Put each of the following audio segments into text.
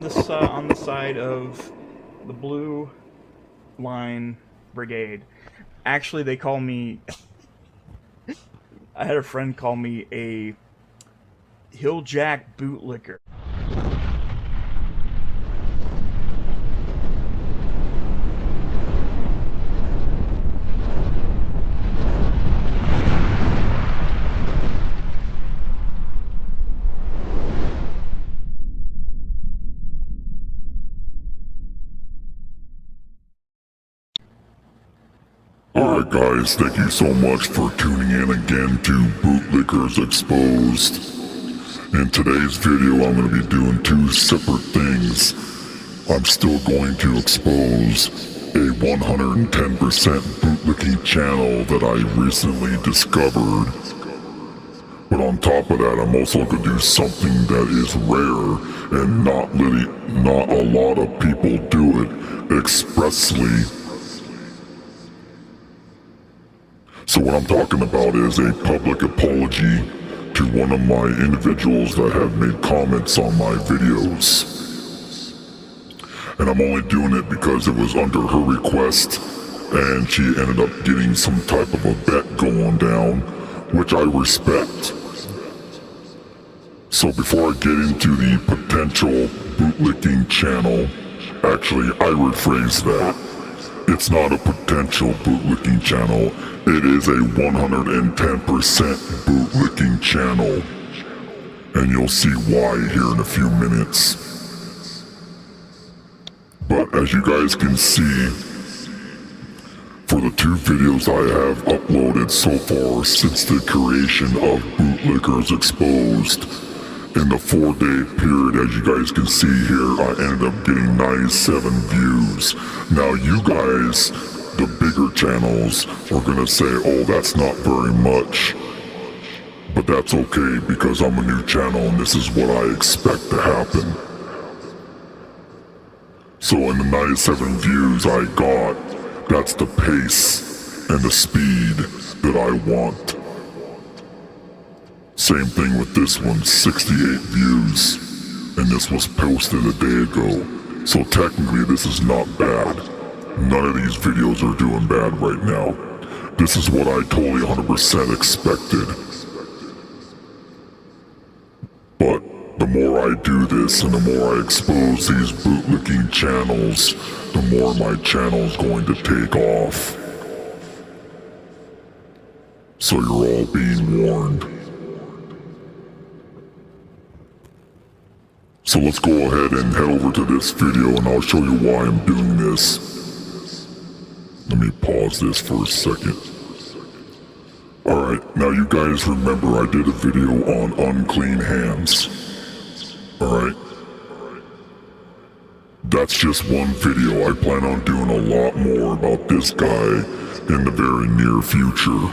This on the side of the Blue Line Brigade. Actually, they call me. I had a friend call me a Hilljack Bootlicker. Alright guys, thank you so much for tuning in again to Bootlickers Exposed. In today's video I'm going to be doing two separate things. I'm still going to expose a 110% bootlicking channel that I recently discovered. But on top of that, I'm also going to do something that is rare and not a lot of people do it expressly. So what I'm talking about is a public apology to one of my individuals that have made comments on my videos. And I'm only doing it because it was under her request, and she ended up getting some type of a bet going down, which I respect. So before I get into the potential bootlicking channel, actually I rephrase that. It's not a potential bootlicking channel, it is a 110% bootlicking channel. And you'll see why here in a few minutes. But as you guys can see, for the two videos I have uploaded so far since the creation of Bootlickers Exposed, in the 4-day period, as you guys can see here, I ended up getting 97 views. Now you guys, the bigger channels, are gonna say, oh, that's not very much. But that's okay, because I'm a new channel and this is what I expect to happen. So in the 97 views I got, that's the pace and the speed that I want. Same thing with this one, 68 views, and this was posted a day ago. So technically this is not bad. None of these videos are doing bad right now. This is what I totally 100% expected. But the more I do this and the more I expose these bootlicking channels, the more my channel's going to take off. So you're all being warned. So let's go ahead and head over to this video and I'll show you why I'm doing this. Let me pause this for a second. Alright, now you guys remember I did a video on unclean hands. Alright? That's just one video. I plan on doing a lot more about this guy in the very near future.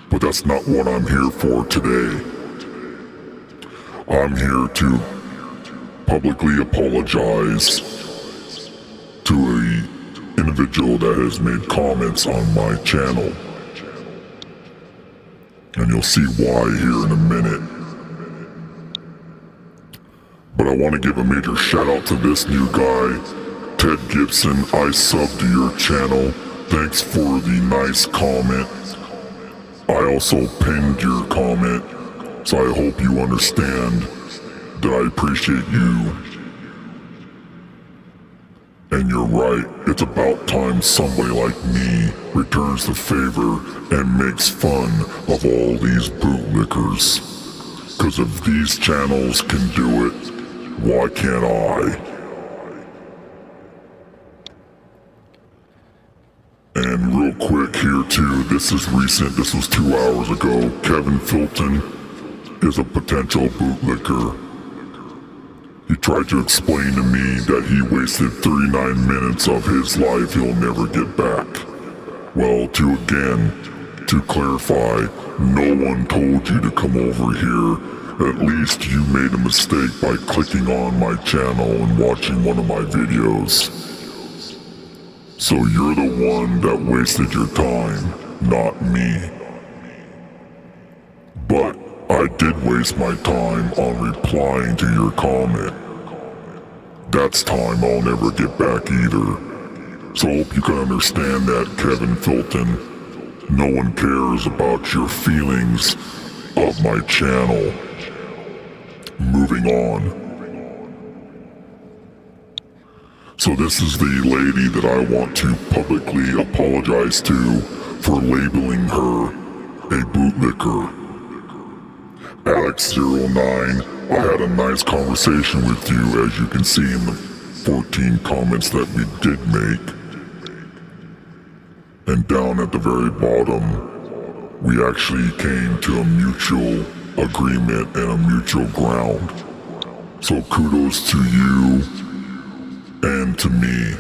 But that's not what I'm here for today. I'm here to publicly apologize to an individual that has made comments on my channel. And you'll see why here in a minute. But I want to give a major shout out to this new guy, Ted Gibson. I subbed to your channel. Thanks for the nice comment. I also pinned your comment. So I hope you understand that I appreciate you. And you're right, it's about time somebody like me returns the favor and makes fun of all these bootlickers. Cause if these channels can do it, why can't I? And real quick here too, this is recent, this was 2 hours ago, Kevin Filton is a potential bootlicker. He tried to explain to me that he wasted 39 minutes of his life he'll never get back. Well, to clarify, no one told you to come over here. At least you made a mistake by clicking on my channel and watching one of my videos. So you're the one that wasted your time, not me. But I did waste my time on replying to your comment. that's time I'll never get back either. So hope you can understand that, Kevin Filton. No one cares about your feelings of my channel. Moving on. So this is the lady that I want to publicly apologize to for labeling her a bootlicker. Alex09, I had a nice conversation with you, as you can see in the 14 comments that we did make. And down at the very bottom, we actually came to a mutual agreement and a mutual ground. So kudos to you and to me.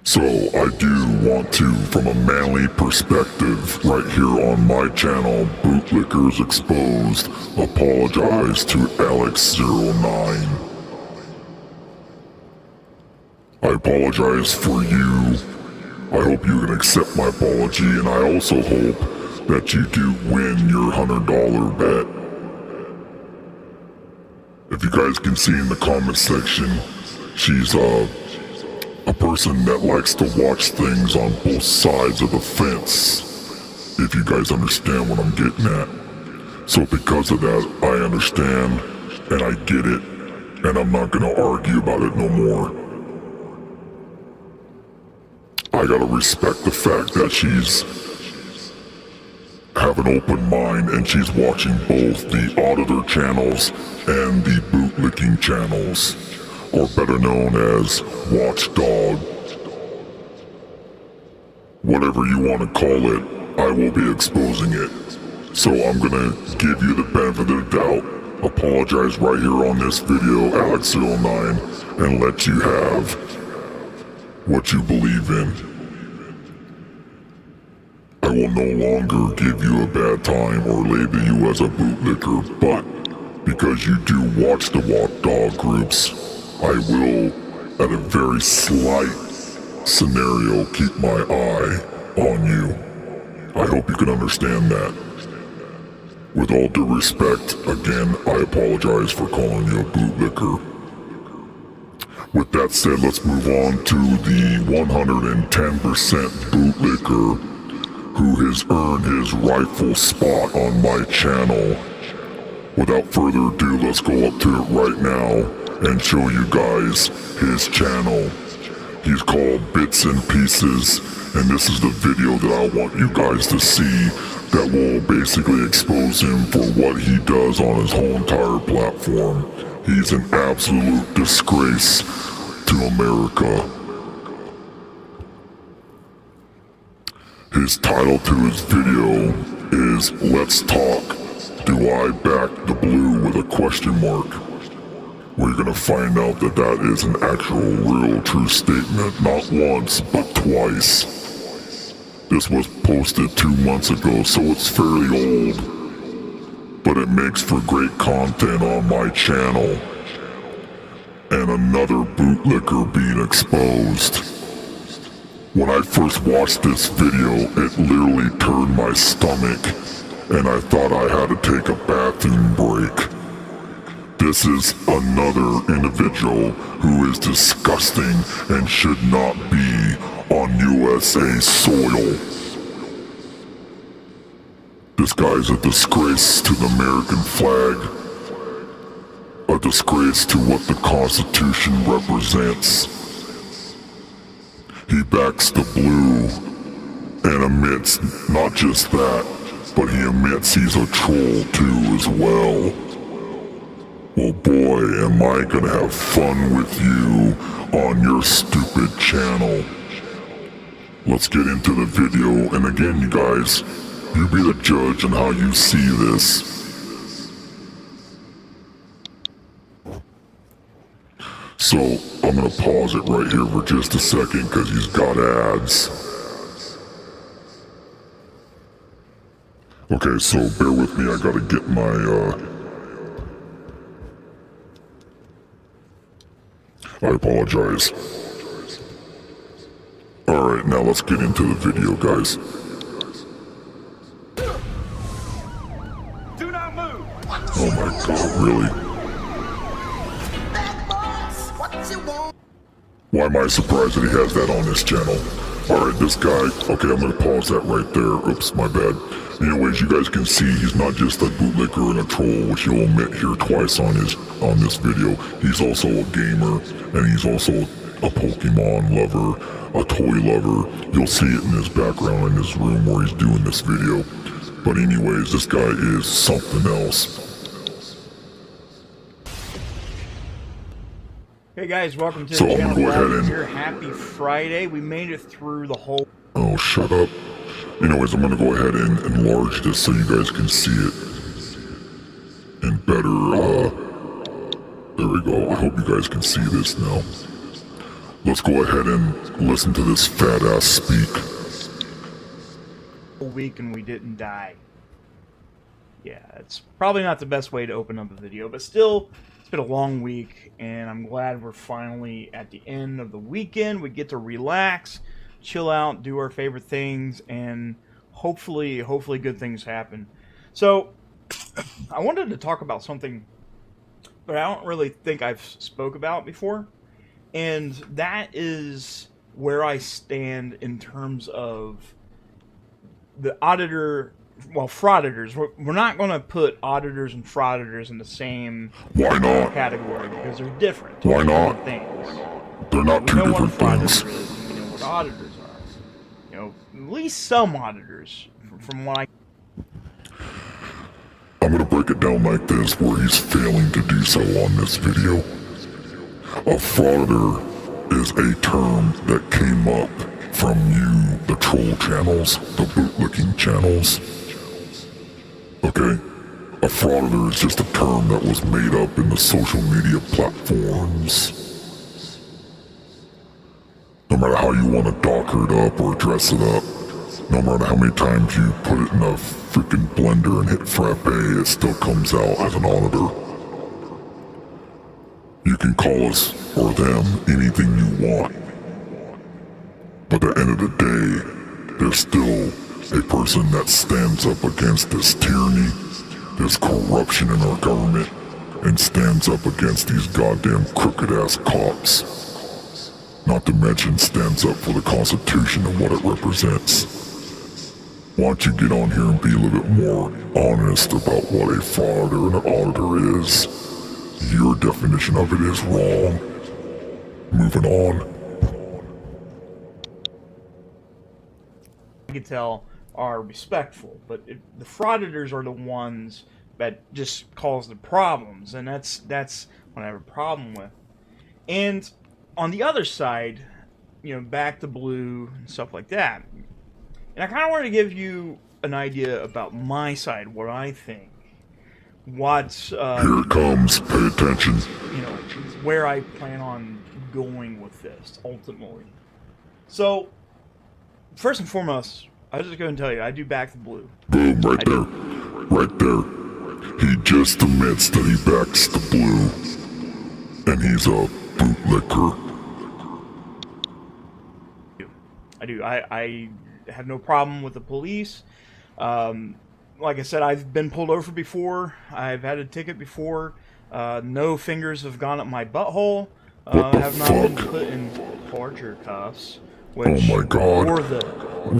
So I do want to, from a manly perspective, right here on my channel, BootlickersExposed, apologize to Alex09. I apologize for you. I hope you can accept my apology, and I also hope that you do win your $100 bet. If you guys can see in the comment section, she's a person that likes to watch things on both sides of the fence, if you guys understand what I'm getting at. So because of that, I understand, and I get it, and I'm not gonna argue about it no more. I gotta respect the fact that she's have an open mind and she's watching both the auditor channels and the bootlicking channels, or better known as Watchdog. Whatever you want to call it, I will be exposing it. So I'm gonna give you the benefit of the doubt, apologize right here on this video, Alex09, and let you have what you believe in. I will no longer give you a bad time or label you as a bootlicker, but because you do watch the Watchdog groups, I will, at a very slight scenario, keep my eye on you. I hope you can understand that. With all due respect, again, I apologize for calling you a bootlicker. With that said, let's move on to the 110% bootlicker who has earned his rightful spot on my channel. Without further ado, let's go up to it right now and show you guys his channel. He's called Bits and Pieces, and this is the video that I want you guys to see that will basically expose him for what he does on his whole entire platform. He's an absolute disgrace to America. His title to his video is Let's Talk, Do I Back the Blue with a question mark. We're gonna find out that that is an actual real true statement, not once, but twice. This was posted 2 months ago, so it's fairly old, but it makes for great content on my channel. And another bootlicker being exposed. When I first watched this video, it literally turned my stomach, and I thought I had to take a bathroom break. This is another individual who is disgusting and should not be on USA soil. This guy's a disgrace to the American flag, a disgrace to what the Constitution represents. He backs the blue and admits not just that, but he admits he's a troll too as well. Well boy, am I gonna have fun with you on your stupid channel. Let's get into the video, and again you guys, you be the judge on how you see this. So, I'm gonna pause it right here for just a second because he's got ads. Okay, so bear with me, I gotta get my, I apologize. Alright, now let's get into the video, guys. Do not move! Oh my god, really? Why am I surprised that he has that on his channel? Alright, this guy, okay, I'm gonna pause that right there. Oops, my bad. Anyways, you guys can see he's not just a bootlicker and a troll, which you'll admit here twice on this video. He's also a gamer, and he's also a Pokemon lover, a toy lover. You'll see it in his background in his room where he's doing this video. But anyways, this guy is something else. Hey guys, welcome to So the I'm channel. gonna go ahead and... Here, happy Friday. We made it through the whole... Oh, shut up. Anyways, I'm gonna go ahead and enlarge this so you guys can see it. And better, there we go. I hope you guys can see this now. Let's go ahead and listen to this fat ass speak. whole week and we didn't die. Yeah, it's probably not the best way to open up a video, but still, it's been a long week, and I'm glad we're finally at the end of the weekend. We get to relax, chill out, do our favorite things, and hopefully good things happen. So, I wanted to talk about something that I don't really think I've spoke about before, and that is where I stand in terms of the auditor, well, frauditors. We're not going to put auditors and frauditors in the same category because they're different. Why not? Things. They're not two different things. We know what auditors are. You know, at least some auditors, from what I... I'm gonna break it down like this, where he's failing to do so on this video. A frauditor is a term that came up from you, the troll channels, the bootlicking channels. Okay? A frauditor is just a term that was made up in the social media platforms. No matter how you want to docker it up or dress it up, no matter how many times you put it in a freaking blender and hit frappe, it still comes out as an auditor. You can call us or them anything you want. But at the end of the day, there's still a person that stands up against this tyranny, this corruption in our government, and stands up against these goddamn crooked-ass cops. Not to mention stands up for the Constitution and what it represents. Why don't you get on here and be a little bit more honest about what a frauditor and an auditor is? Your definition of it is wrong. Moving on. I can tell are respectful, but the frauditors are the ones that just cause the problems, and that's what I have a problem with. And on the other side, you know, back to blue and stuff like that. And I kind of wanted to give you an idea about my side, what I think, what's here it comes. Pay attention. You know, where I plan on going with this ultimately. So, first and foremost, I was just going to tell you, I do back the blue. Boom, right there. Right there. He just admits that he backs the blue. And he's a bootlicker. I do. I have no problem with the police. Like I said, I've been pulled over before. I've had a ticket before. No fingers have gone up my butthole. I have not been put in torture cuffs. Which, oh my god.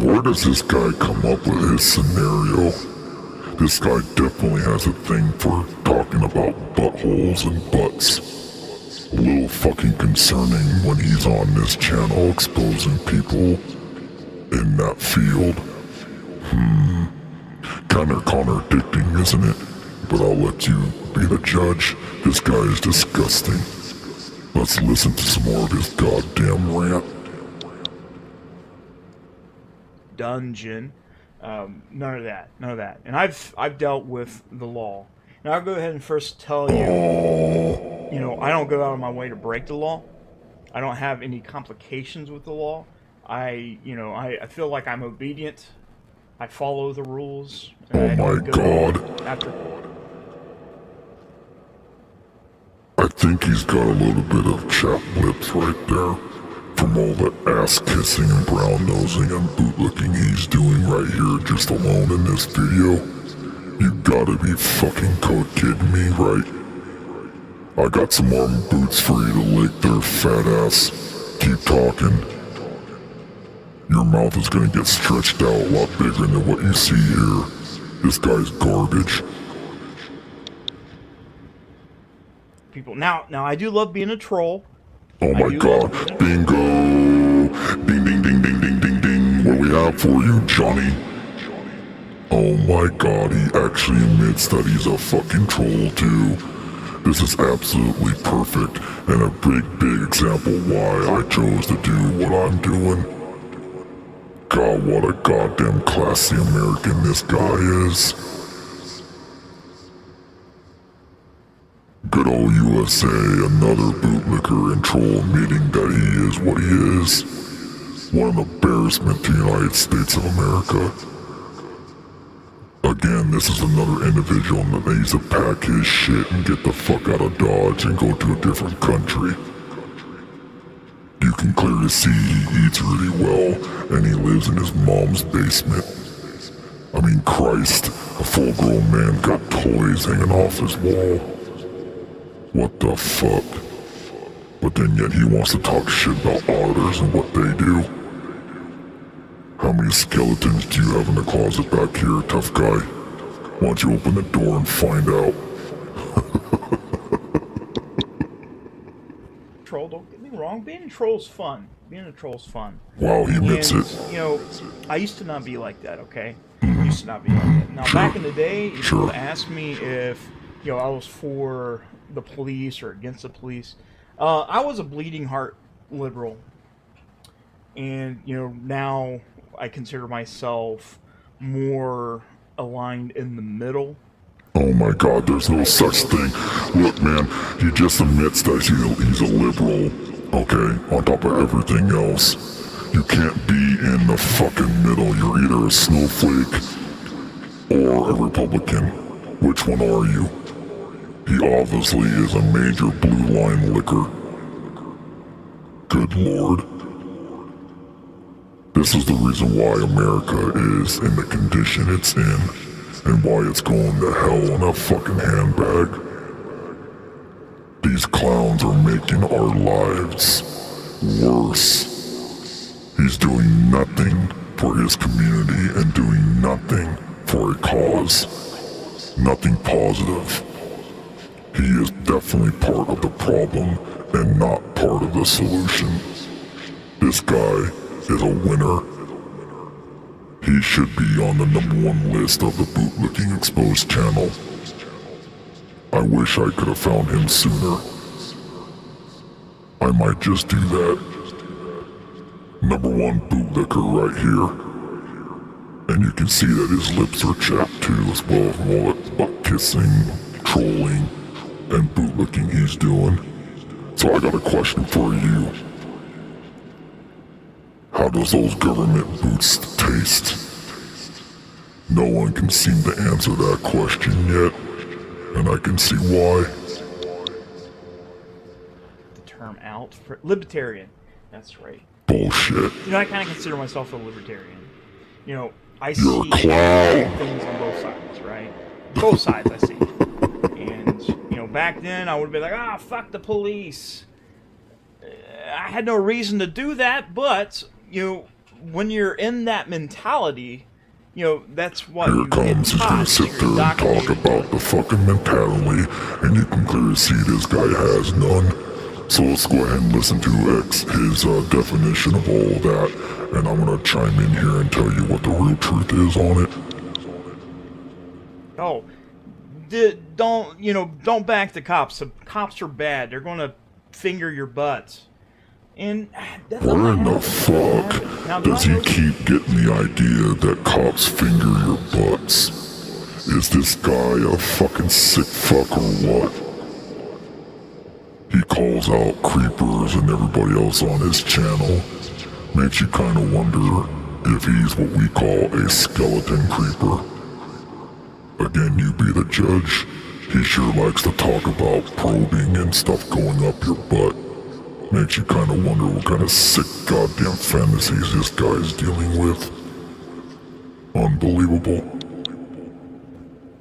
Where does this guy come up with his scenario? This guy definitely has a thing for talking about buttholes and butts. A little fucking concerning when he's on this channel exposing people in that field. Kinda contradicting, isn't it? But I'll let you be the judge. This guy is disgusting. Let's listen to some more of his goddamn rant. Dungeon. None of that. And I've dealt with the law. Now I'll go ahead and first tell you, you know, I don't go out of my way to break the law. I don't have any complications with the law. I feel like I'm obedient. I follow the rules. And oh my god. I think he's got a little bit of chapped lips right there. From all the ass kissing and brown nosing and bootlicking he's doing right here just alone in this video. You gotta be fucking code kidding me, right? I got some more boots for you to lick their fat ass. keep talking. Your mouth is gonna get stretched out a lot bigger than what you see here. This guy's garbage. People, now I do love being a troll. Oh my god, bingo! Ding ding ding ding ding ding ding. What do we have for you, Johnny? Oh my god, he actually admits that he's a fucking troll too. This is absolutely perfect, and a big example why I chose to do what I'm doing. God, what a goddamn classy American this guy is. Good old USA, another bootlicker and troll admitting that he is what he is. What an embarrassment to the United States of America. Again, this is another individual that needs to pack his shit and get the fuck out of Dodge and go to a different country. You can clearly see he eats really well, and he lives in his mom's basement. I mean, Christ, a full-grown man got toys hanging off his wall. What the fuck? But then yet he wants to talk shit about auditors and what they do. How many skeletons do you have in the closet back here, tough guy? Why don't you open the door and find out? Troll, don't get me wrong, being a troll's fun. Being a troll's fun. Wow, he admits and, it. You know, I used to not be like that, okay? I used to not be like that. Now, back in the day, if you would ask me if, you know, I was for the police or against the police, I was a bleeding heart liberal. And, you know, now I consider myself more aligned in the middle. Oh my god, there's no such thing. Look, man, he just admits that he's a liberal, okay, on top of everything else. You can't be in the fucking middle. You're either a snowflake or a Republican. Which one are you? He obviously is a major blue line licker. Good lord. This is the reason why America is in the condition it's in, and why it's going to hell in a fucking handbag. These clowns are making our lives worse. He's doing nothing for his community and doing nothing for a cause. Nothing positive. He is definitely part of the problem and not part of the solution. This guy is a winner. He should be on the #1 list of the BootlickersExposed channel. I wish I could have found him sooner. I might just do that. #1 bootlicker right here. And you can see that his lips are chapped too, as well as all that butt kissing, trolling, and bootlicking he's doing. So I got a question for you. How does those government boots taste? No one can seem to answer that question yet, and I can see why. The term out for libertarian. That's right. Bullshit. You know, I kind of consider myself a libertarian. You know, I You're see a clown. things on both sides, right? Both sides I see. And, you know, back then I would be like, ah, fuck the police. I had no reason to do that, but, you know, when you're in that mentality, you know, that's what Here you comes, he's gonna sit there and talk about the fucking mentality, and you can clearly see this guy has none. So let's go ahead and listen to his definition of all that, and I'm gonna chime in here and tell you what the real truth is on it. Oh, don't back the cops. The cops are bad. They're gonna finger your butts. And that's Where in the fuck does he keep getting the idea that cops finger your butts? Is this guy a fucking sick fuck or what? He calls out creepers and everybody else on his channel. Makes you kind of wonder if he's what we call a skeleton creeper. Again, you be the judge. He sure likes to talk about probing and stuff going up your butt. Makes you kind of wonder what kind of sick goddamn fantasies this guy's dealing with. Unbelievable.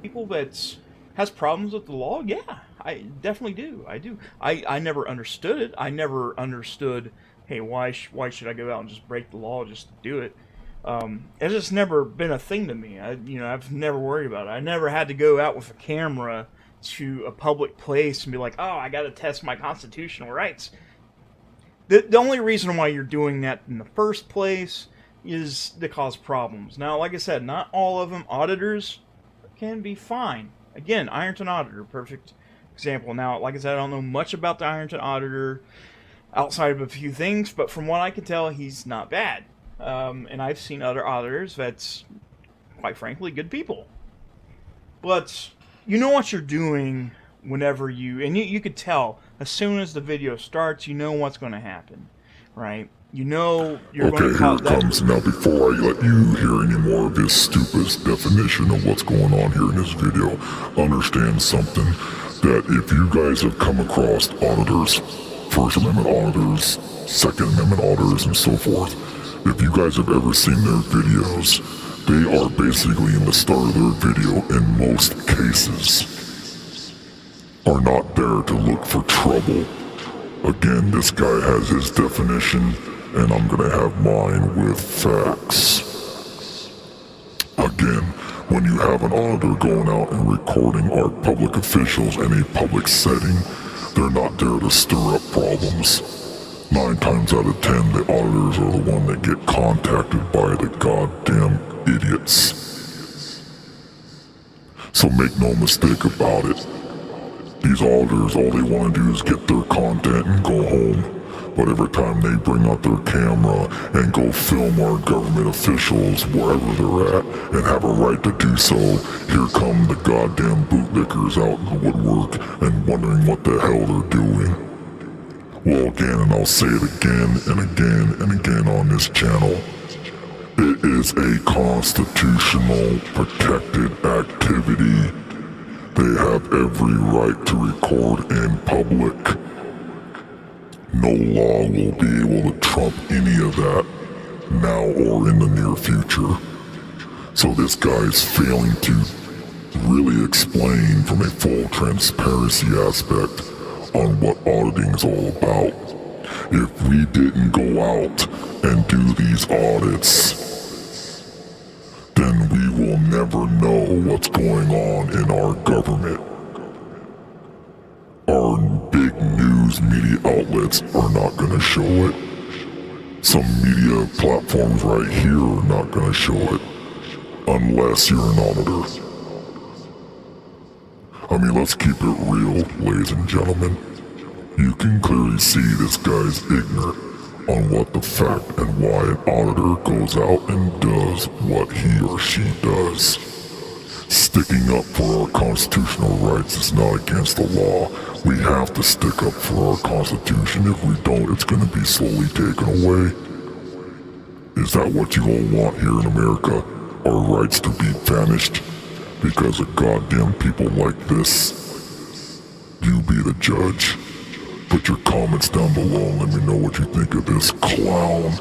People that has problems with the law, yeah, I definitely do. I do. I never understood it. I never understood hey, why should I go out and just break the law just to do it? It's just never been a thing to me. I've never worried about it. I never had to go out with a camera to a public place and be like, oh, I got to test my constitutional rights. The only reason why you're doing that in the first place is to cause problems. Now, like I said, not all of them. Auditors can be fine. Again, Ironton Auditor, perfect example. Now, like I said, I don't know much about the Ironton Auditor outside of a few things, but from what I can tell, he's not bad. And I've seen other auditors that's, quite frankly, good people. But you know what you're doing whenever you could tell as soon as the video starts, you know what's going to happen, right? You know you're going to cause here it comes. Now, before I let you hear any more of this stupid definition of what's going on here in this video, understand something, that if you guys have come across auditors, First Amendment auditors, Second Amendment auditors, and so forth, if you guys have ever seen their videos, they are basically in the start of their video, in most cases, are not there to look for trouble. Again, this guy has his definition, and I'm gonna have mine with facts. Again, when you have an auditor going out and recording our public officials in a public setting, they're not there to stir up problems. 9 times out of 10, the auditors are the one that get contacted by the goddamn idiots. So make no mistake about it. These auditors, all they want to do is get their content and go home. But every time they bring out their camera and go film our government officials wherever they're at and have a right to do so, here come the goddamn bootlickers out in the woodwork and wondering what the hell they're doing. Well, again, and I'll say it again and again and again on this channel, it is a constitutional protected activity. They have every right to record in public. No law will be able to trump any of that now or in the near future. So this guy is failing to really explain from a full transparency aspect on what auditing is all about. If we didn't go out and do these audits, then we will never know what's going on in our government. Our big news media outlets are not going to show it. Some media platforms right here are not going to show it. Unless you're an auditor. I mean, let's keep it real, ladies and gentlemen. You can clearly see this guy's ignorant on what the fact and why an auditor goes out and does what he or she does. Sticking up for our constitutional rights is not against the law. We have to stick up for our Constitution. If we don't, it's going to be slowly taken away. Is that what you all want here in America? Our rights to be vanished? Because of goddamn people like this? You be the judge. Put your comments down below and let me know what you think of this clown.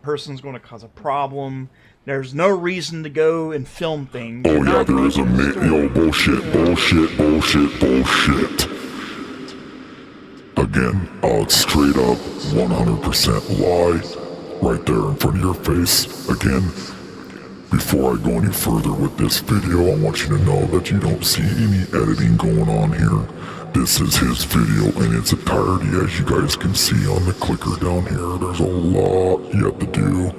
Person's going to cause a problem. There's no reason to go and film things. Oh yeah, there is bullshit. Again, I'll straight up 100% lie right there in front of your face. Again, before I go any further with this video, I want you to know that you don't see any editing going on here. This is his video in its entirety, as you guys can see on the clicker down here. There's a lot yet to do.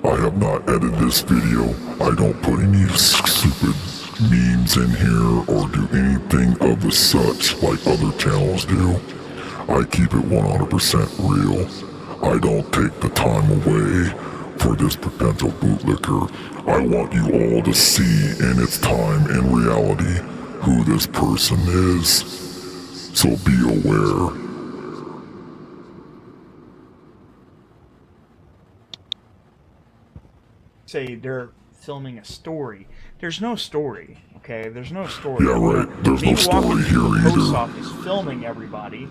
I have not edited this video. I don't put any stupid memes in here or do anything of the such like other channels do. I keep it 100% real. I don't take the time away for this potential bootlicker. I want you all to see in its time and reality who this person is. So be aware. Say they're filming a story. There's no story, okay? There's no story. Yeah, right. There's no story here either. Post office filming everybody.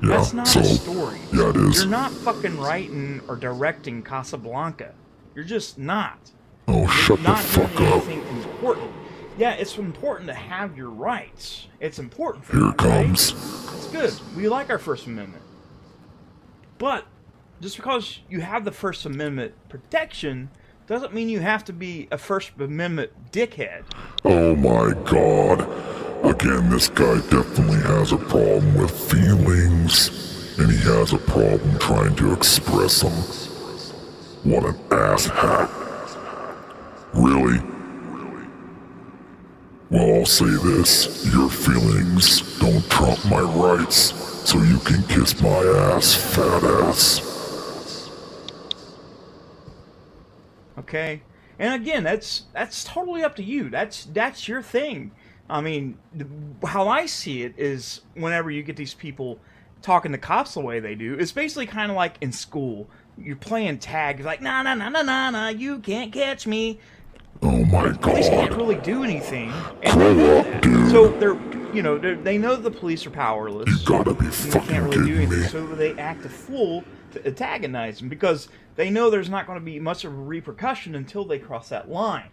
Yeah, that's not a story. Yeah, it is. You're not fucking writing or directing Casablanca. You're just not. Oh, shut the fuck up. Anything important. Yeah, it's important to have your rights. It's important for Here you, it comes. Right? It's good. We like our First Amendment. But just because you have the First Amendment protection doesn't mean you have to be a First Amendment dickhead. Oh my god. Again, this guy definitely has a problem with feelings, and he has a problem trying to express them. What an asshat. Really? Well, I'll say this, your feelings don't trump my rights, so you can kiss my ass, fat ass. Okay? And again, that's totally up to you. That's your thing. I mean, how I see it is whenever you get these people talking to cops the way they do, it's basically kind of like in school. You're playing tag. It's like, nah, you can't catch me. Oh my god. Police can't really do anything. Grow up, dude. So they know the police are powerless. You gotta be They fucking can't really do kidding anything. me. So they act a fool to antagonize them because they know there's not going to be much of a repercussion until they cross that line.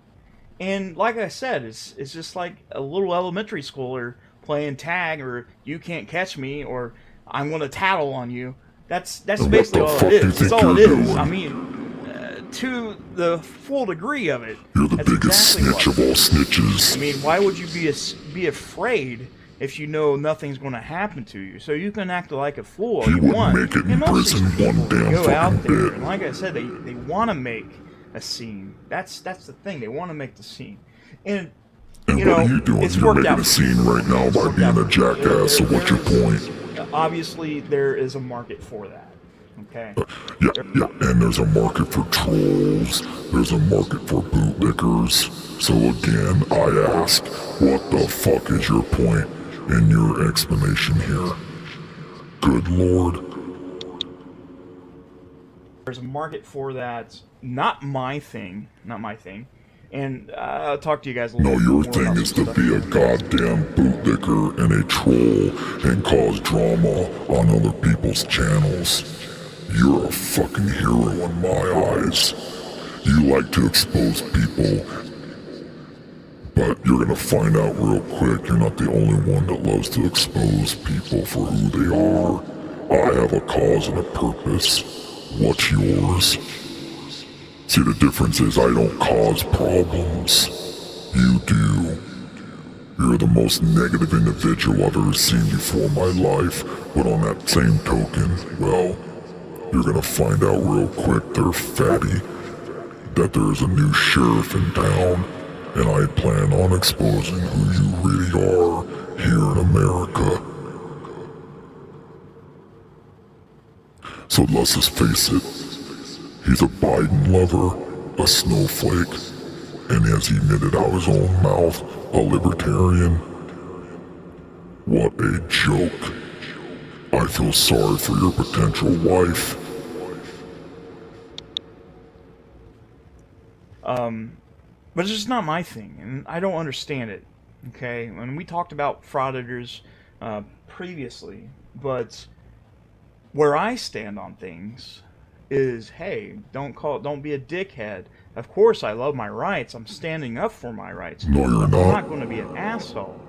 And like I said, it's just like a little elementary schooler playing tag, or you can't catch me, or I'm going to tattle on you. That's basically all it is. That's all it is. I mean, to the full degree of it. You're the that's biggest exactly snitch of all snitches. I mean, why would you be afraid if you know nothing's going to happen to you? So you can act like a fool all He you wouldn't want. make it in And most of prison these one people damn go out fucking there, bit. and like I said, they want to make a scene. That's the thing. They want to make the scene. And And you what know, are you doing? it's You're worked making out. a scene right now by being a jackass, so what's your point? Obviously, there is a market for that. Okay. Yeah, and there's a market for trolls, there's a market for bootlickers. So again, I ask, what the fuck is your point in your explanation here? Good lord. There's a market for that. Not my thing. And I'll talk to you guys a little No, bit your more thing about is some to stuff. be a goddamn bootlicker and a troll and cause drama on other people's channels. You're a fucking hero in my eyes. You like to expose people, but you're gonna find out real quick you're not the only one that loves to expose people for who they are. I have a cause and a purpose. What's yours? See, the difference is I don't cause problems. You do. You're the most negative individual I've ever seen before in my life, but on that same token, well, you're gonna find out real quick, there, fatty, that there's a new sheriff in town, and I plan on exposing who you really are here in America. So let's just face it, he's a Biden lover, a snowflake, and as he admitted out his own mouth, a libertarian. What a joke. I feel sorry for your potential wife. But it's just not my thing, and I don't understand it. Okay, and we talked about frauditors previously, but where I stand on things is, hey, don't be a dickhead. Of course, I love my rights. I'm standing up for my rights. No, you're I'm not. not going to be an asshole.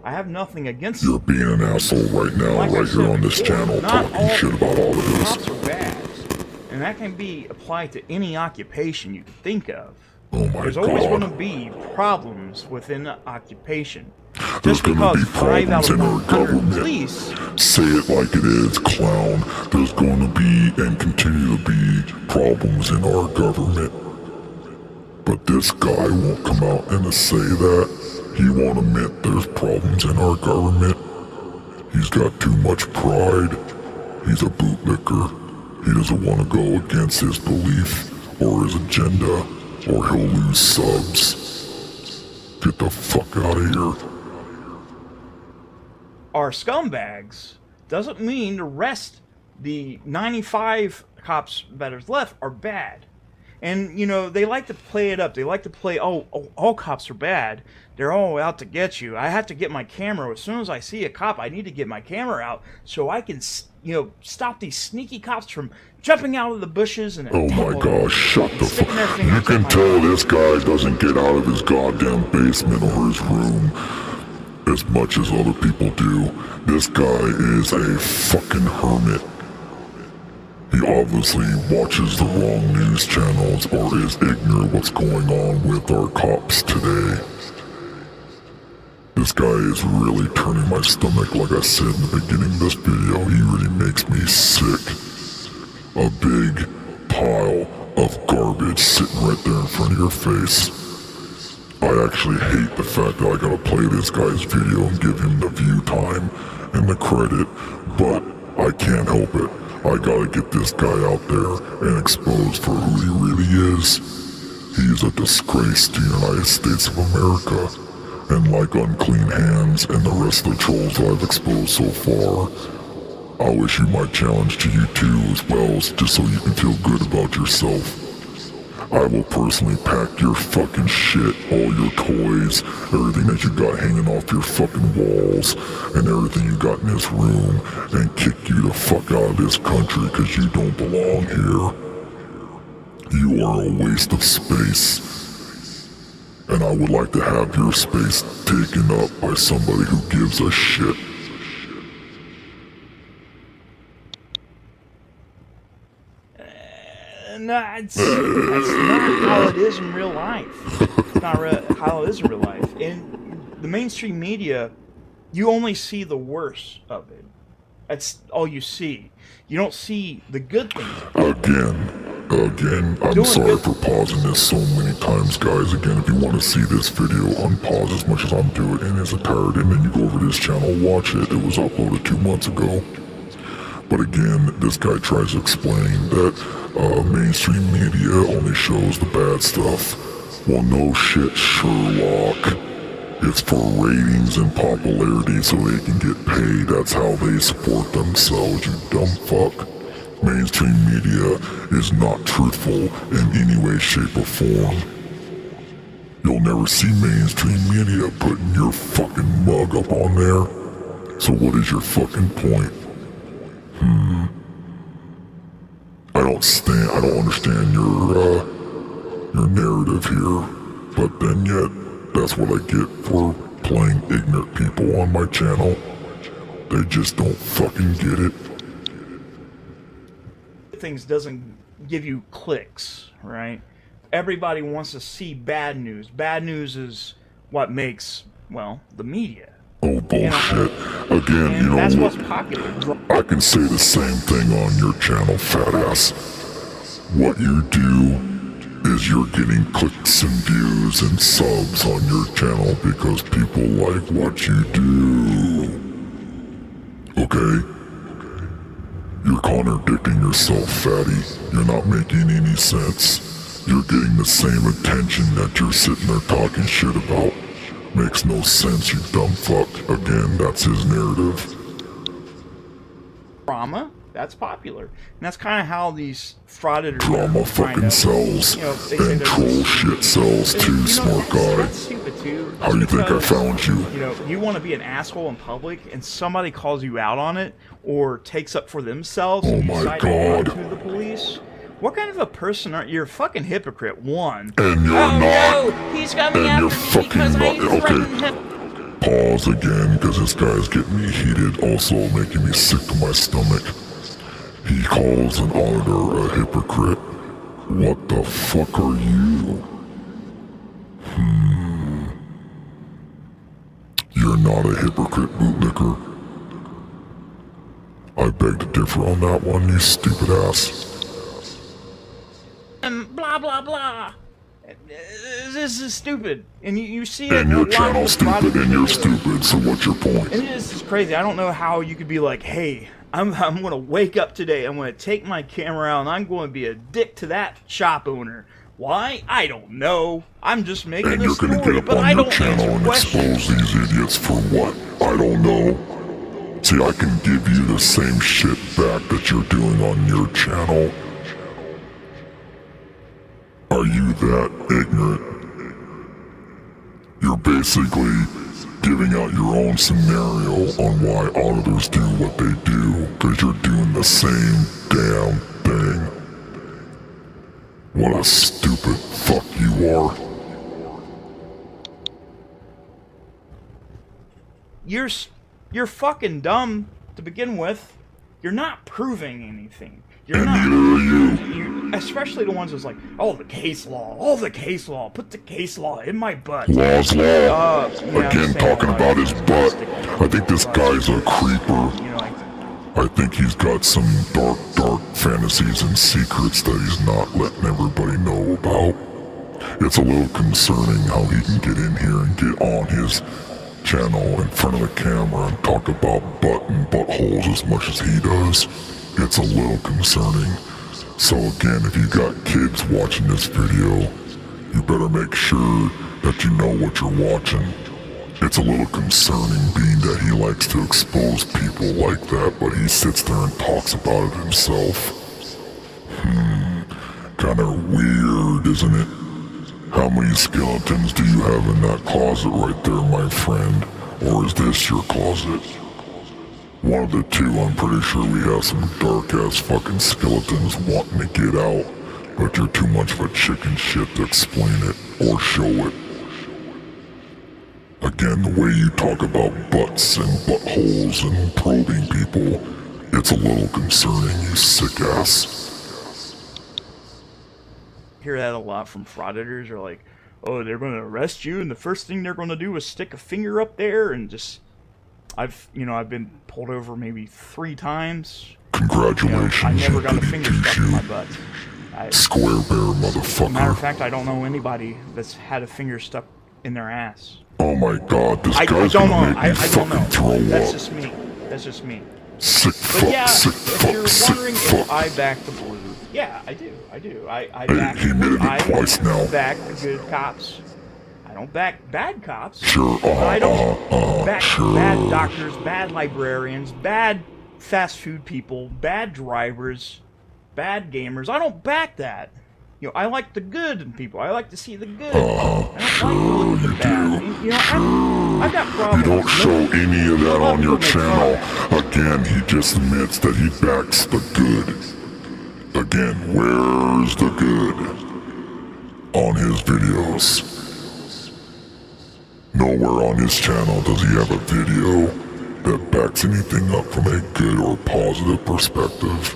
I have nothing against You're being an asshole right now, Like I right said here on this before, channel, not talking all shit about all of this. cops are bad, and that can be applied to any occupation you can think of. Oh my There's always going to god. be problems within the occupation. There's Just gonna because be 5 out problems of in our 100 government. police, Say it like it is, clown. There's going to be and continue to be problems in our government. But this guy won't come out and say that. He won't admit there's problems in our government. He's got too much pride. He's a bootlicker. He doesn't want to go against his belief or his agenda, or he'll lose subs. Get the fuck out of here. are scumbags doesn't mean the rest, the 95 cops that are left, are bad. And, you know, they like to play it up. They like to play, oh, all cops are bad. They're all out to get you. I have to get my camera. As soon as I see a cop, I need to get my camera out so I can, you know, stop these sneaky cops from jumping out of the bushes and Oh my gosh, shut the fuck. You can tell this guy doesn't get out of his goddamn basement or his room. as much as other people do. This guy is a fucking hermit. He obviously watches the wrong news channels or is ignorant what's going on with our cops today. This guy is really turning my stomach. Like I said in the beginning of this video, he really makes me sick. A big pile of garbage sitting right there in front of your face. I actually hate the fact that I gotta play this guy's video and give him the view time and the credit, but I can't help it. I gotta get this guy out there and exposed for who he really is. He's a disgrace to the United States of America, and like Unclean Hands and the rest of the trolls that I've exposed so far, I'll issue my challenge to you too as well, just so you can feel good about yourself. I will personally pack your fucking shit, all your toys, everything that you got hanging off your fucking walls, and everything you got in this room, and kick you the fuck out of this country because you don't belong here. You are a waste of space. And I would like to have your space taken up by somebody who gives a shit. No, that's not how it is in real life. It's not how it is in real life. In the mainstream media, you only see the worst of it. That's all you see. You don't see the good things. Again, I'm sorry for pausing this so many times, guys. Again, if you want to see this video, unpause as much as I'm doing in its entirety, and then you go over to this channel, watch it. It was uploaded 2 months ago. But again, this guy tries to explain that mainstream media only shows the bad stuff. Well, no shit, Sherlock. It's for ratings and popularity so they can get paid. That's how they support themselves, you dumb fuck. Mainstream media is not truthful in any way, shape, or form. You'll never see mainstream media putting your fucking mug up on there. So what is your fucking point? I don't understand your narrative here, but then yet, that's what I get for playing ignorant people on my channel. They just don't fucking get it. Things doesn't give you clicks, right? Everybody wants to see bad news. Bad news is what makes, well, the media. Oh, bullshit. Again, you know that's what? What's popular. I can say the same thing on your channel, fat ass. What you do is you're getting clicks and views and subs on your channel because people like what you do. Okay? You're contradicting yourself, fatty. You're not making any sense. You're getting the same attention that you're sitting there talking shit about. Makes no sense, you dumb fuck. Again, that's his narrative. Drama, that's popular. And that's kind of how these frauditors... Drama fucking sells. You know, and troll shit sells too, smart guy. That's stupid too. How do you think I found you? You know, you want to be an asshole in public and somebody calls you out on it or takes up for themselves and decide to run to the police. What kind of a person are you? You're a fucking hypocrite, one. And you're not. No, he's coming And you're after me fucking because I not. threatened Okay. him. Pause again, because this guy's getting me heated, also making me sick to my stomach. He calls an auditor a hypocrite. What the fuck are you? You're not a hypocrite, Bootlicker. I beg to differ on that one, you stupid ass. Blah, blah, blah. This is stupid. And you see it. And your channel's stupid, and you're stupid, so what's your point? And this is crazy. I don't know how you could be like, hey, I'm going to wake up today. I'm going to take my camera out, and I'm going to be a dick to that shop owner. Why? I don't know. I'm just making And a you're story, gonna get but up I on your don't channel answer and questions. expose these idiots for what? I don't know. See, I can give you the same shit back that you're doing on your channel. Are you that ignorant? You're basically giving out your own scenario on why auditors do what they do, because you're doing the same damn thing. What a stupid fuck you are. you're fucking dumb to begin with. You're not proving anything. You're not. Especially the ones that's like, oh, the case law. Put the case law in my butt. Law's law. Yeah, Again, talking about his butt. I think this guy's a creeper. You know, I think he's got some dark fantasies and secrets that he's not letting everybody know about. It's a little concerning how he can get in here and get on his channel in front of the camera and talk about butt and buttholes as much as he does. It's a little concerning. So again, if you got kids watching this video, you better make sure that you know what you're watching. It's a little concerning being that he likes to expose people like that, but he sits there and talks about it himself. Kinda weird, isn't it? How many skeletons do you have in that closet right there, my friend? Or is this your closet? One of the two. I'm pretty sure we have some dark-ass fucking skeletons wanting to get out, but you're too much of a chicken shit to explain it or show it. Again, the way you talk about butts and buttholes and probing people, it's a little concerning, you sick ass. hear that a lot from frauditors. Are like, oh, they're going to arrest you, and the first thing they're going to do is stick a finger up there, and just, I've been pulled over maybe 3 times. Congratulations, I never got a you finger stuck in my butt. Square bear motherfucker. Matter of fact, I don't know anybody that's had a finger stuck in their ass. Oh my god, this I guy's don't gonna know. make me I don't know. fucking throw That's up. just me. That's just me. Sick But fuck, yeah, sick if fuck, you're sick wondering fuck. if I back the blue, yeah, I do. I Hey, back he admitted it twice now. back the good cops. I don't back bad cops. Sure, But I don't back sure. bad doctors, bad librarians, bad fast food people, bad drivers, bad gamers. I don't back that. I like the good in people. I like to see the good. I don't like to look at the bad. I've got problems. You don't show any of that on your channel. Again, he just admits that he backs the good. Again, where's the good on his videos? Nowhere on his channel does he have a video that backs anything up from a good or positive perspective.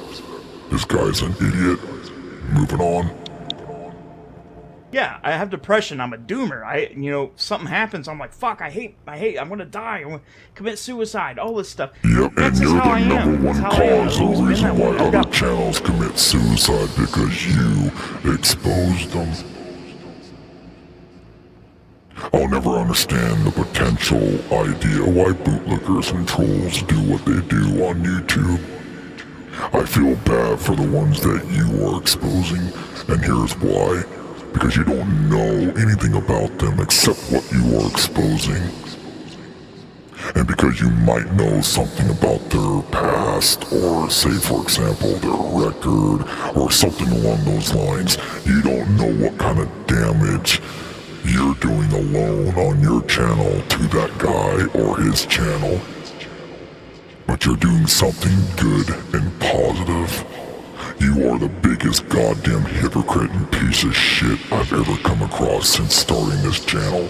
This guy's an idiot. Moving on. Yeah, I have depression. I'm a doomer. Something happens. I'm like, fuck, I hate, I'm gonna die. I'm gonna commit suicide. All this stuff. Yep, That's and just you're how I the am. number That's one how I am. cause I've always of been reason that why way. I've other got channels commit suicide because you exposed them. I'll never understand the potential idea why bootlickers and trolls do what they do on YouTube. I feel bad for the ones that you are exposing, and here's why. Because you don't know anything about them except what you are exposing. And because you might know something about their past, or say for example their record, or something along those lines, you don't know what kind of damage you're doing alone on your channel to that guy or his channel. But you're doing something good and positive. You are the biggest goddamn hypocrite and piece of shit I've ever come across since starting this channel.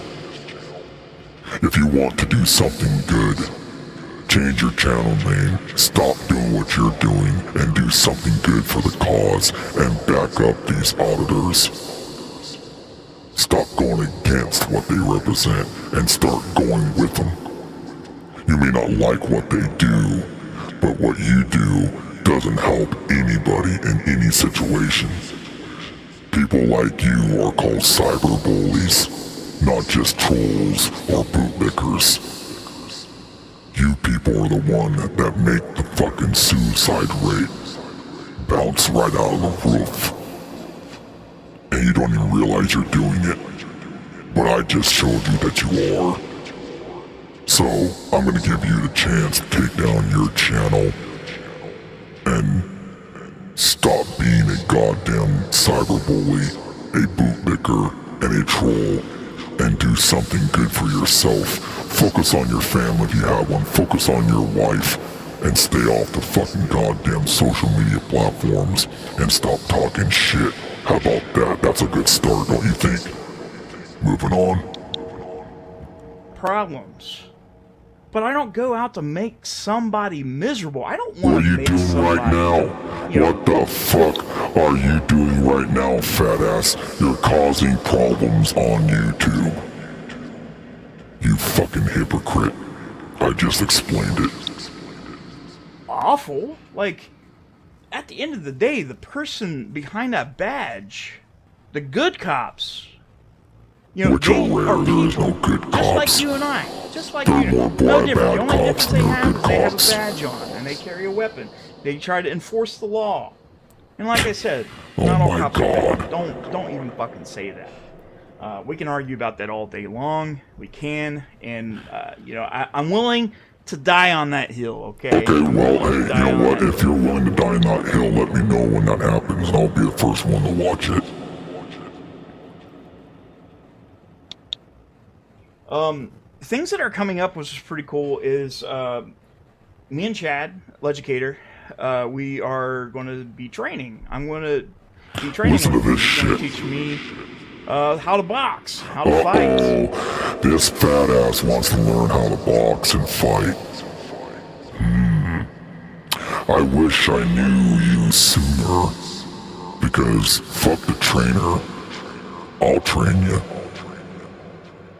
If you want to do something good, change your channel name, stop doing what you're doing, and do something good for the cause, and back up these auditors. Stop going against what they represent, and start going with them. You may not like what they do, but what you do doesn't help anybody in any situation. People like you are called cyberbullies, not just trolls or bootlickers. You people are the one that make the fucking suicide rate bounce right out of the roof. And you don't even realize you're doing it, but I just showed you that you are. So, I'm gonna give you the chance to take down your channel and stop being a goddamn cyberbully, a bootlicker, and a troll, and do something good for yourself. Focus on your family if you have one, focus on your wife, and stay off the fucking goddamn social media platforms, and stop talking shit. How about that? That's a good start, don't you think? Moving on. problems. but I don't go out to make somebody miserable. I don't What want are to you make doing somebody, right now? you know, What the fuck are you doing right now, fat ass? You're causing problems on YouTube. You fucking hypocrite. I just explained it. awful. Like, at the end of the day, the person behind that badge, the good cops, you know, Which they are are rare, there is people no good just like cops. you and I. Just like They're you. more No bad different. The only cops difference they than they're have good is they have a cops. badge on and they carry a weapon. They try to enforce the law. And like I said, Oh not all my cops are bad. God. Don't even fucking say that. We can argue about that all day long. We can, and you know, I'm willing to die on that hill. Okay. Okay, I'm well, willing to hey, you die know on what? that If hill. you're willing to die on that hill, let me know when that happens, and I'll be the first one to watch it. Things that are coming up, which is pretty cool, is me and Chad, Legicator, we are going to be training. I'm going to be training Listen to with him. this He's going to shit. teach me how to box, how to fight. Oh, this fat ass wants to learn how to box and fight. I wish I knew you sooner. Because fuck the trainer. I'll train you.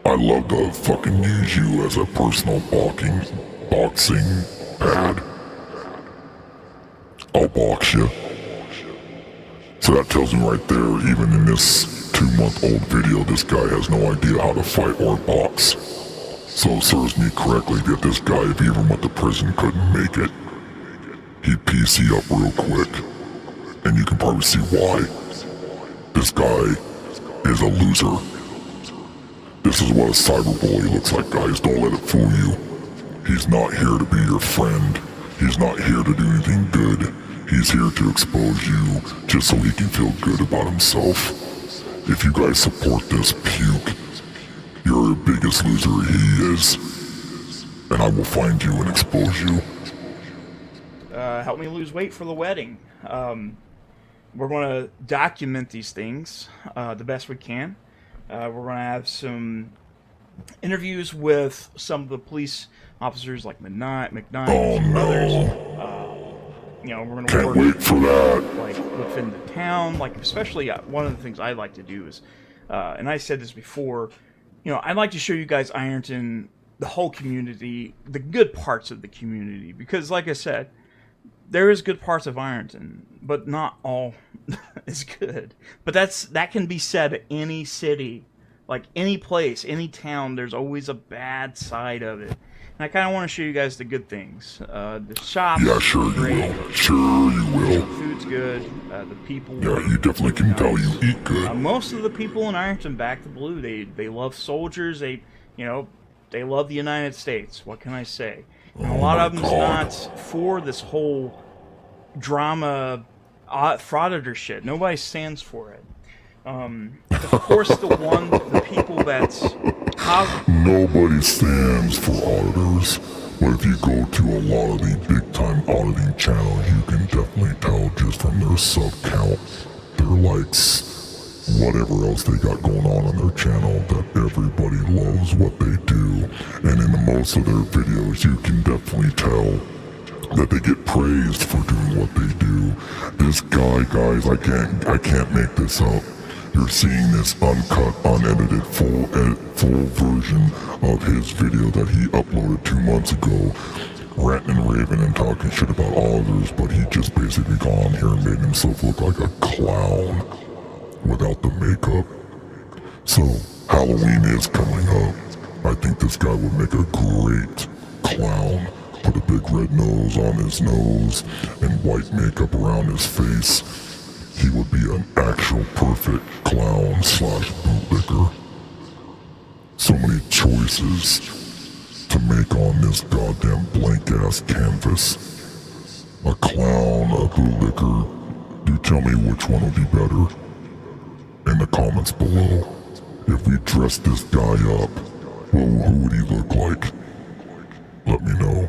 I love to fucking use you as a personal boxing pad. I'll box you. So that tells me right there, even in this 2-month-old video, this guy has no idea how to fight or box. So it serves me correctly that this guy, if he ever went to prison, couldn't make it. He'd PC up real quick. And you can probably see why. This guy is a loser. This is what a cyberbully looks like, guys. Don't let it fool you. He's not here to be your friend. He's not here to do anything good. He's here to expose you just so he can feel good about himself. If you guys support this puke, you're the biggest loser he is. And I will find you and expose you. Help me lose weight for the wedding. We're going to document these things the best we can. We're going to have some interviews with some of the police officers like McKnight and others. You know, we're going to Can't work wait for that. like within the town. Like, especially one of the things I like to do is, and I said this before, you know, I'd like to show you guys Ironton, the whole community, the good parts of the community. Because, like I said, there is good parts of Ironton, but not all is good. But that can be said at any city, like any place, any town. There's always a bad side of it. And I kind of want to show you guys the good things. The shops, Yeah, sure you great. will. Sure you will. Food's good. The people. Yeah, you definitely can nice. tell you eat good. Most of the people in Ironton back the blue. They love soldiers. They love the United States. What can I say? And a lot of them's not for this whole drama, frauditor shit. Nobody stands for it. Of course, the people that's Nobody stands for auditors, but if you go to a lot of the big-time auditing channels, you can definitely tell just from their sub count, their likes, whatever else they got going on their channel, that everybody loves what they do. And in most of their videos, you can definitely tell that they get praised for doing what they do. This guy, guys, I can't make this up. You're seeing this uncut, unedited, full version of his video that he uploaded 2 months ago, ranting and raving and talking shit about auditors, but he just basically gone here and made himself look like a clown without the makeup. So, Halloween is coming up. I think this guy would make a great clown. Put a big red nose on his nose and white makeup around his face. He would be an actual perfect clown / bootlicker. So many choices to make on this goddamn blank ass canvas. A clown, a bootlicker. You tell me which one would be better in the comments below. If we dress this guy up, well, who would he look like? Let me know.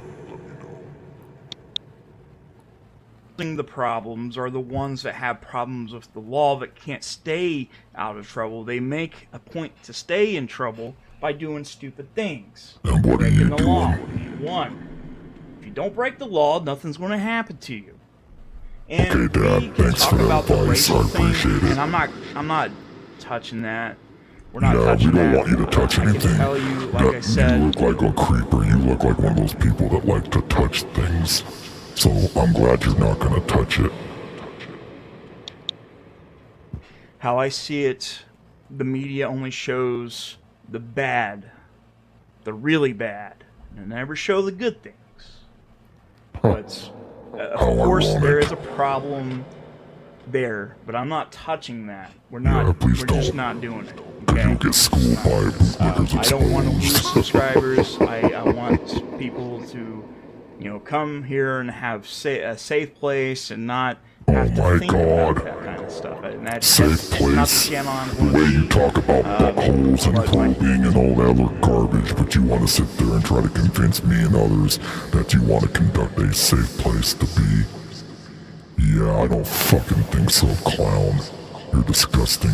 the problems are the ones that have problems with the law that can't stay out of trouble. They make a point to stay in trouble by doing stupid things. And what are Breaking you the doing? law. one, if you don't break the law, nothing's going to happen to you. And Okay, Dad, we can thanks talk for the about the advice. racial I thing, appreciate it. and I'm not touching that. We're not Yeah, touching we don't that. want you to touch I can anything. tell you, like I said, you look like a creeper. You look like one of those people that like to touch things. So I'm glad you're not gonna touch it. how I see it, the media only shows the bad, the really bad, and never show the good things. But of How course, ironic. there is a problem there, but I'm not touching that. We're Yeah, not. please we're just don't. not doing it. Cause Okay. you'll get schooled by Bootlickers I don't want to lose Exposed. subscribers. I want people to, come here and have a safe place and not have Oh to my think about God. that kind of stuff. And that's Safe not the place. channel I'm The going way to you be. talk about buttholes and but my- probing and all that other garbage, but you want to sit there and try to convince me and others that you want to conduct a safe place to be. Yeah, I don't fucking think so, clown. You're disgusting.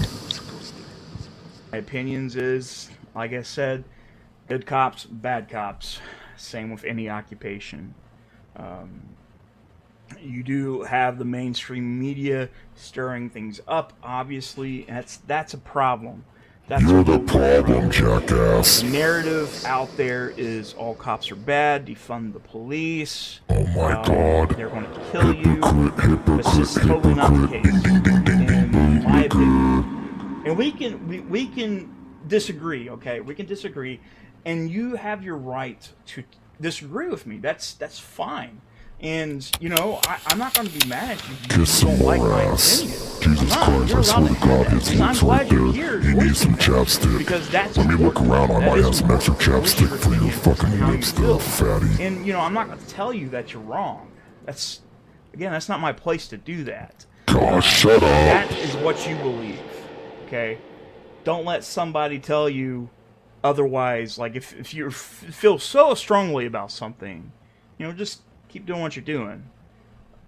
My opinions is, like I said, good cops, bad cops. Same with any occupation. You do have the mainstream media stirring things up. Obviously, that's a problem. That's You're a the real problem, jackass. The narrative out there is all cops are bad. Defund the police. Oh my God. They're going to kill you. Hypocrite, It's just hypocrite, totally not the hypocrite. case. Ding, ding, ding, ding, ding, In my opinion. bootlicker. And we can disagree, okay? We can disagree, and you have your right to disagree with me. That's fine. And I'm not going to be mad at you. If you Kiss some don't more like my ass. opinion. Jesus I'm not. Christ, You're I swear allowed to to do God, that. his And I'm lips glad right you're there. here He needs some voicing that, chapstick. because that's Let me look important. around. I That might is have some extra important. Voice chapstick your for your opinions fucking on how you lips there, feel. fatty. And I'm not going to tell you that you're wrong. That's not my place to do that. Gosh, shut up. That is what you believe, okay? Don't let somebody tell you otherwise. Like, if you feel so strongly about something, just keep doing what you're doing.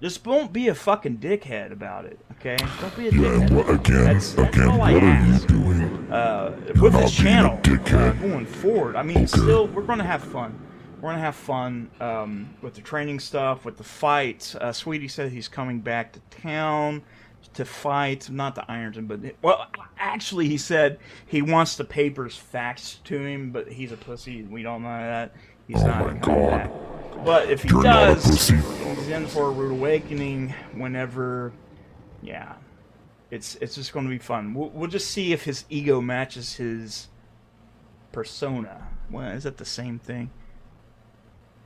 Just don't be a fucking dickhead about it, okay? Don't be a Yeah, dickhead. and what, That's again, all I what are you ask. doing? With not this being a channel, dickhead. going forward, I mean, Okay. still, we're going to have fun. We're going to have fun with the training stuff, with the fights. Sweetie said he's coming back to town to fight, not to Ironton, but, well, actually, he said he wants the papers faxed to him, but he's a pussy. We don't know that. He's Oh not my coming God. back. But if he You're not a does, pussy. he's in for a rude awakening whenever, yeah. It's just going to be fun. We'll just see if his ego matches his persona. Well, is that the same thing?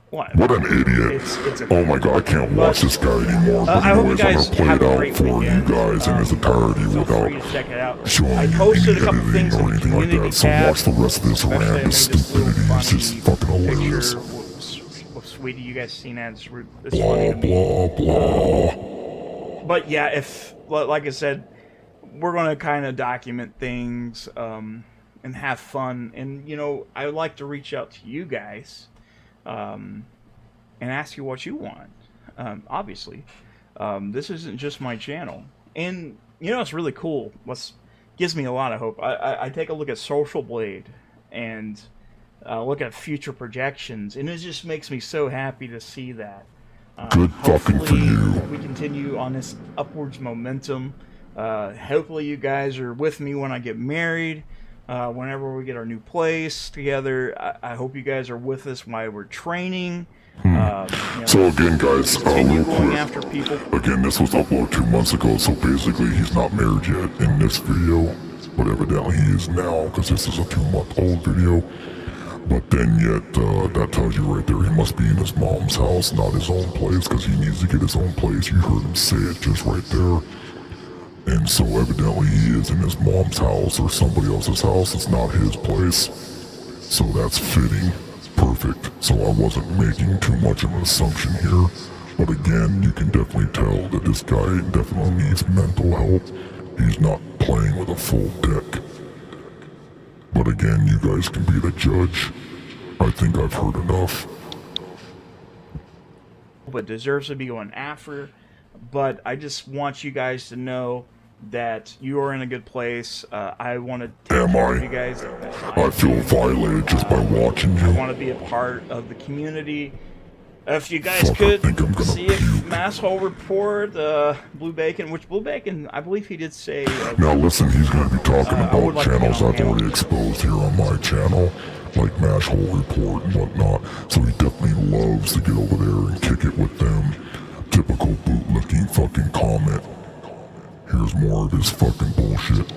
What? What an idiot. It's a, Oh my God, I can't watch this guy anymore. But I hope you anyways, I'm guys gonna play have it a out great for weekend. you guys in its entirety Feel free to without check it out. showing I you posted any a couple editing things or in the anything like community that. So tab. watch the rest of this Especially I rant, made this this little stupidity. It's just funny fucking hilarious. picture with Sweetie. You guys seen that? It's funny Blah, to me. blah, blah. But yeah, if, like I said, we're going to kind of document things and have fun. And, I would like to reach out to you guys and ask you what you want. Obviously, this isn't just my channel. And, it's really cool. What gives me a lot of hope. I take a look at Social Blade and look at future projections. And it just makes me so happy to see that. Good fucking for you. We continue on this upwards momentum. Hopefully you guys are with me when I get married, whenever we get our new place together. I hope you guys are with us while we're training. So again, guys, continue real going quick. after people. Again, this was uploaded 2 months ago, so basically he's not married yet in this video. But evidently he is now, because this is a 2-month-old video. But then yet, that tells you right there, he must be in his mom's house, not his own place, because he needs to get his own place. You heard him say it just right there. And so evidently he is in his mom's house or somebody else's house. It's not his place. So that's fitting. Perfect. So I wasn't making too much of an assumption here. But again, you can definitely tell that this guy definitely needs mental help. He's not playing with a full deck. But again, you guys can be the judge. I think I've heard enough. But deserves to be going after. But I just want you guys to know that you are in a good place. I want to take Am care of I? you guys. I feel violated just by watching I you. want to be a part of the community. If you guys Fuck, I could think I'm gonna see if puke. Masshole report Blue Bacon, which Blue Bacon, I believe he did say. Now listen, he's going to be talking I would about like to get channels on I've panel. already exposed here on my channel, like Mashhole Report and whatnot, so he definitely loves to get over there and kick it with them. Typical bootlicking fucking comment. Here's more of his fucking bullshit.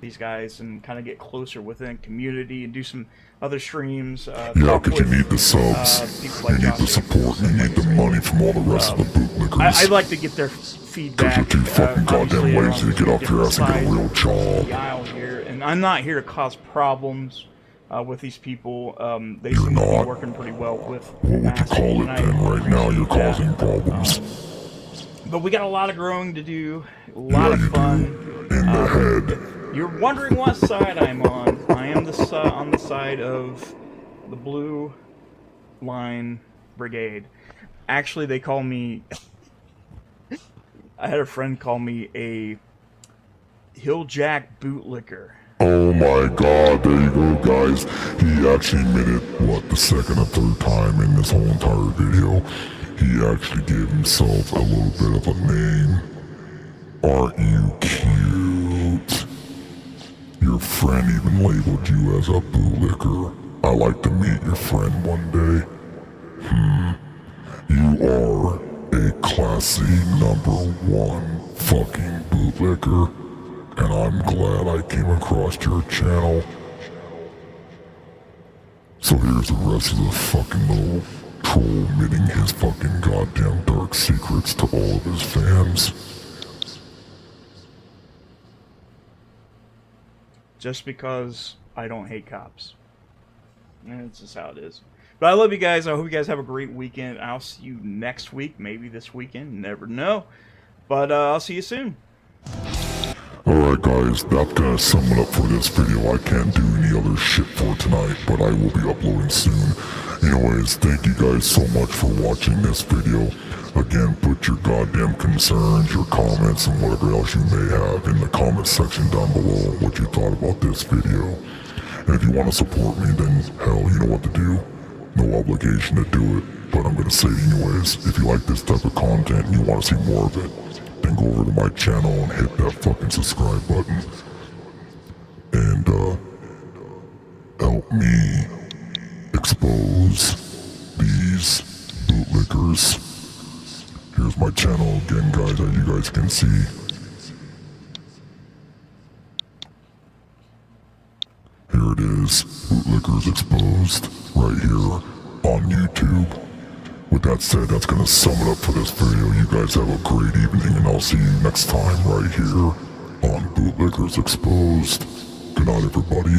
These guys and kind of get closer within community and do some other streams. Yeah, talk because you with, need the subs, people you like need the Josh support, and you need the money from all the rest of the bootlickers. I'd like to get their Because feedback. you're too fucking Obviously, goddamn lazy to get off your ass and get a real the job. aisle here, and I'm not here to cause problems with these people. They You're seem to be not. working pretty well with. What would you call it then? Right now you're causing problems. But we got a lot of growing to do, a lot of you fun. do. In the head. You're wondering what side I'm on. I am on the side of the Blue Line Brigade. Actually, they call me... I had a friend call me a Hilljack Bootlicker. Oh my god, there you go guys. He actually admitted, what, the second or third time in this whole entire video, he actually gave himself a little bit of a name. Aren't you cute? Your friend even labeled you as a bootlicker. I'd like to meet your friend one day. You are a classy #1 fucking bootlicker. And I'm glad I came across your channel. So here's the rest of the fucking little troll admitting his fucking goddamn dark secrets to all of his fans. Just because I don't hate cops. That's just how it is. But I love you guys. I hope you guys have a great weekend. I'll see you next week. Maybe this weekend. Never know. But I'll see you soon. Alright guys, that's gonna sum it up for this video. I can't do any other shit for tonight, but I will be uploading soon. Anyways, thank you guys so much for watching this video. Again, put your goddamn concerns, your comments, and whatever else you may have in the comment section down below what you thought about this video. And if you want to support me, then hell, you know what to do. No obligation to do it, but I'm gonna say it anyways. If you like this type of content and you want to see more of it, then go over to my channel and hit that fucking subscribe button. And, help me expose these bootlickers. Here's my channel again, guys, as you guys can see. Here it is, Bootlickers Exposed, right here on YouTube. With that said, that's gonna sum it up for this video. You guys have a great evening, and I'll see you next time right here on Bootlickers Exposed. Good night, everybody.